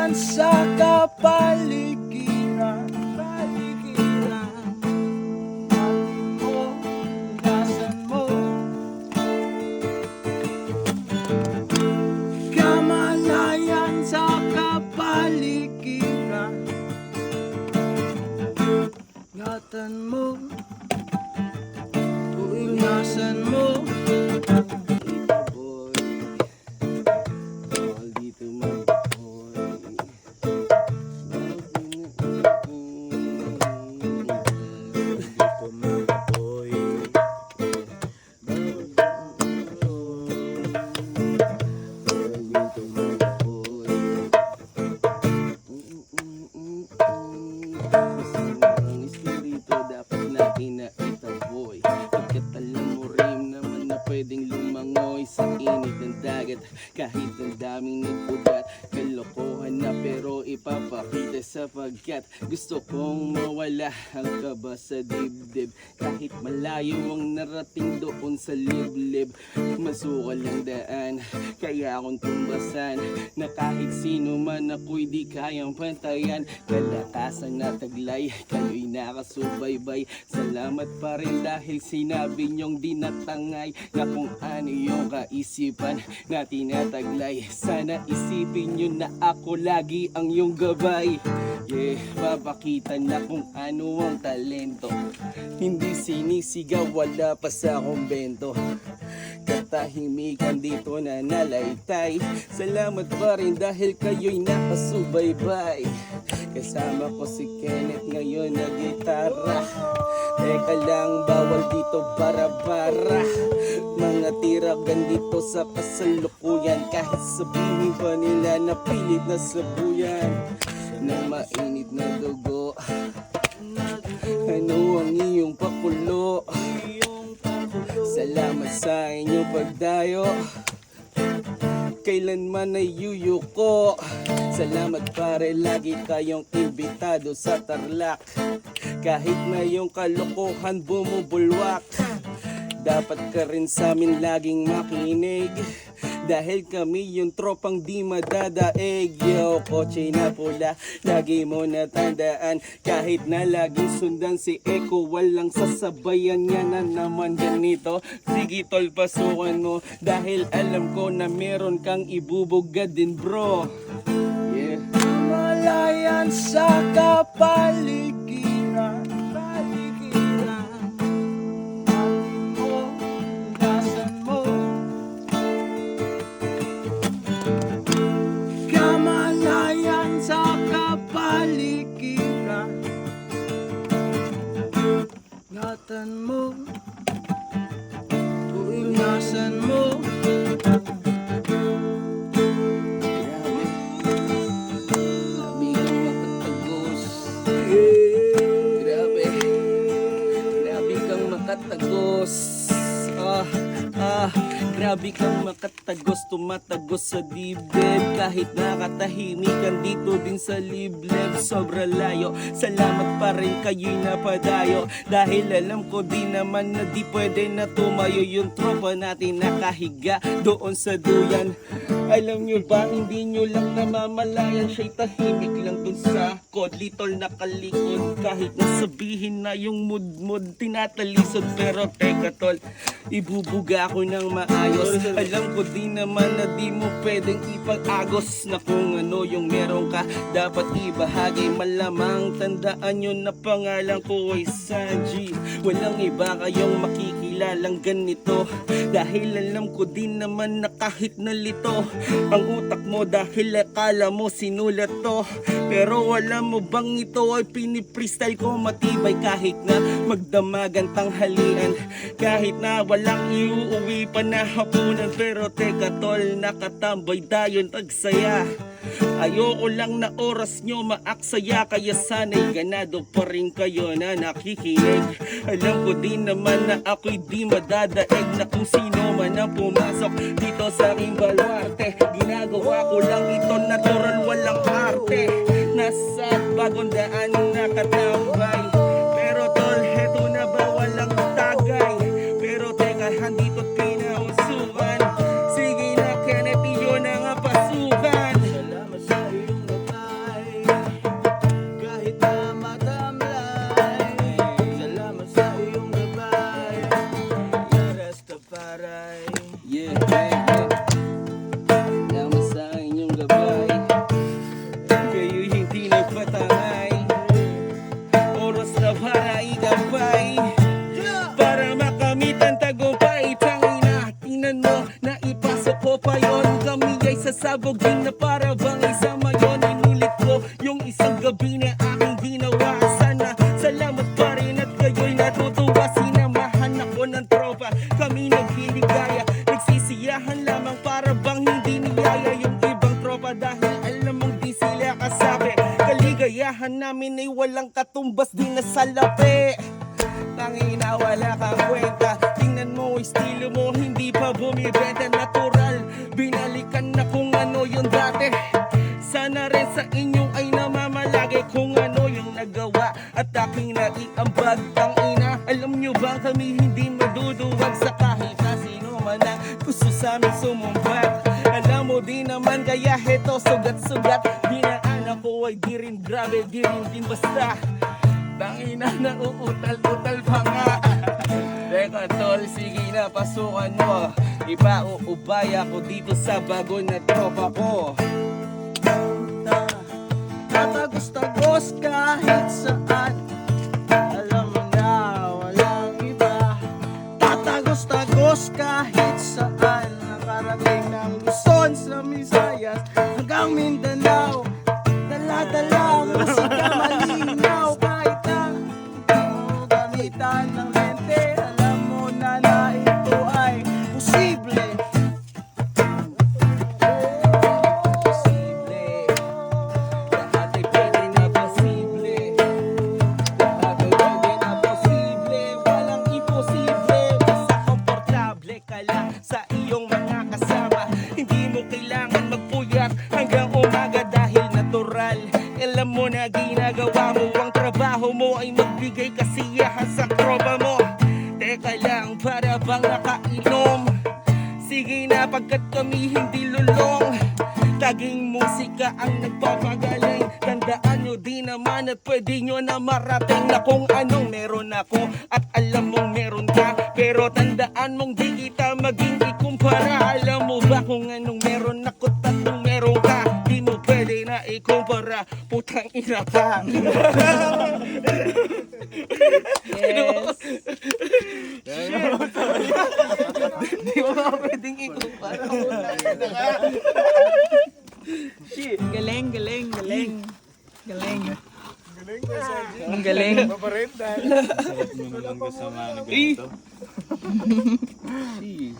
kamalayan sa kapaligiran. Atin mo, inasan mo. Kamalayan sa kapaligiran. Ingatan mo, punasan mo. Pwedeng lumangoy sa init ng dagat. Kahit ang daming nagpugat, kalokohan na pero ipapakita sapagkat gusto kong mawala ang kaba sa dibdib. Kahit malayo ang narating doon sa liblib, masukal ang daan, kaya akong tumbasan na kahit sino man ako'y di kayang pantayan. Kalakasan na taglay, kayo'y nakasubaybay. Salamat pa rin dahil sinabi niyong di natangay na kung ano yung kaisipan na tinataglay. Sana isipin nyo na ako lagi ang yung gabay. Yeah, papakita na kung ano ang talento. Hindi sinisigaw, wala pa sa kumbento. Katahimikan dito na nalaytay. Salamat pa rin dahil kayo'y nakasubaybay. Kasama ko si Kenneth ngayon na gitara. Teka lang, bawal dito bara-bara. Mga tiragan dito sa kasalukuyan. Kahit sabihin pa nila na pilit na sabuyan na mainit na dugo. Ano ang iyong pakulo? Salamat sa inyong pagdayo. Kailanman ay yuyuko. Salamat pare, lagi kayong imbitado sa Tarlac. Kahit na yung kalokohan bumubulwak, dapat ka rin sa amin laging makinig. Dahil kami yung tropang di madadaig. Yo, kotse na pula, lagi mo natandaan. Kahit na laging sundan si Eko, walang sasabayan niya na naman ganito. Sige tol, pasukan mo, dahil alam ko na meron kang ibubugad din bro. Yeah. Kamalayan sa kapaligiran. Ingatan mo, punasan mo. Grabe kang makatagos. Grabe kang makatagos, tumatagos sa dibdib. Kahit nakatahimikan dito din sa liblib, sobra layo. Salamat pa rin kayo'y napadayo. Dahil alam ko di naman na di pwede na tumayo yung tropa natin nakahiga doon sa duyan. Alam nyo ba, hindi nyo lang namamalayan, siya'y tahimik lang dun sa kod. Little nakalikod, kahit nasabihin na yung mood tinatalisod. Pero teka tol, ibubuga ako ng maayos. Alam ko di naman na di mo pwedeng ipag-agos na kung ano yung meron ka dapat ibahagi. Malamang tandaan nyo na pangalan ko ay Sanji. Walang iba kayong makikilalang ganito, dahil alam ko di naman na kahit nalito ang utak mo dahil akala mo sinulat to. Pero alam mo bang ito ay pinipristal ko matibay. Kahit na magdamagan tanghalian, kahit na walang iuuwi pa na hapunan. Pero teka tol, nakatambay dayon tagsaya. Ayoko lang na oras nyo maaksaya, kaya sana'y ganado pa rin kayo na nakikinig. Alam ko din naman na ako'y di madadaig na kung sino man ang pumasok dito sa aking baluarte. Ginagawa ko lang ito natural, walang arte. Nasa bagong daan nakatambay. Pero tol, heto na ba walang tagay? Pero teka, handito't pinausukan. Sige na Kenneth, yun ang pasukan. Salamat sa iyong Pasabog din na para bang isang mayon. Inulit ko yung isang gabi na aking ginawa. Sana salamat pa rin at kayo'y natutuwa. Sinamahan ako ng tropa, kami naghiligaya, nagsisiyahan lamang para bang hindi niyaya yung ibang tropa. Dahil alam mong di sila kasabi, kaligayahan namin ay walang katumbas din na salapi. Tangina, wala kang kwenta. Tingnan mo, estilo mo, hindi pa bumibenta. Natural, binalikan na kung ano yung dati. Sana rin sa inyo ay namamalagi kung ano yung nagawa at aking naiambag. Tangina, alam nyo ba kami hindi maduduwag sa kahit na sino man ang gusto sa amin sumumbat. Alam mo di naman kaya heto sugat-sugat. Dinaan ako ay di rin grabe, di rin din basta. Tangina na uutal-utal pa nga. Teka tol, sige na pasukan mo. Ipauubaya ko dito sa bago na tropa ko. Tatagos-tagos kahit saan, alam mo na walang iba. Tatagos-tagos kahit saan, nakarating ng Luzon sa Visayas hanggang Mindanao. Dala-dala ang musika malinaw. Kahit na mo gamitan ng lente, alam mo na na ito ay posible. Posible. Lahat ay pwede na posible. Lahat ay pwede na posible. Walang imposible. Basta komportable ka lang sa iyong mga kasama. Hindi mo kailangan magpuyat hanggang umaga dahil natural. Alam mo na ginagawa mo, ang trabaho mo ay magbigay kasiyahan sa tropa mo. Teka lang, para bang nakainom? Sige na, pagkat kami hindi lulong. Taging musika ang nagpapagaling. Tandaan nyo di naman at pwede nyo na marating na kung anong meron ako at alam mong meron ka. Pero tandaan mong di kita maging ikumpara. Alam mo ba kung anong meron ako at anong meron ka? Di mo pwede na ikumpara, putang ina ka. Yes. Di mo ba pwedeng ikumpara, putang ina ka. Shit. Galing, galing, galing. Galing. Galing ko, Sergi. Ang galing. Paparental. Sarap mo naman kasama na ganito. Sheesh.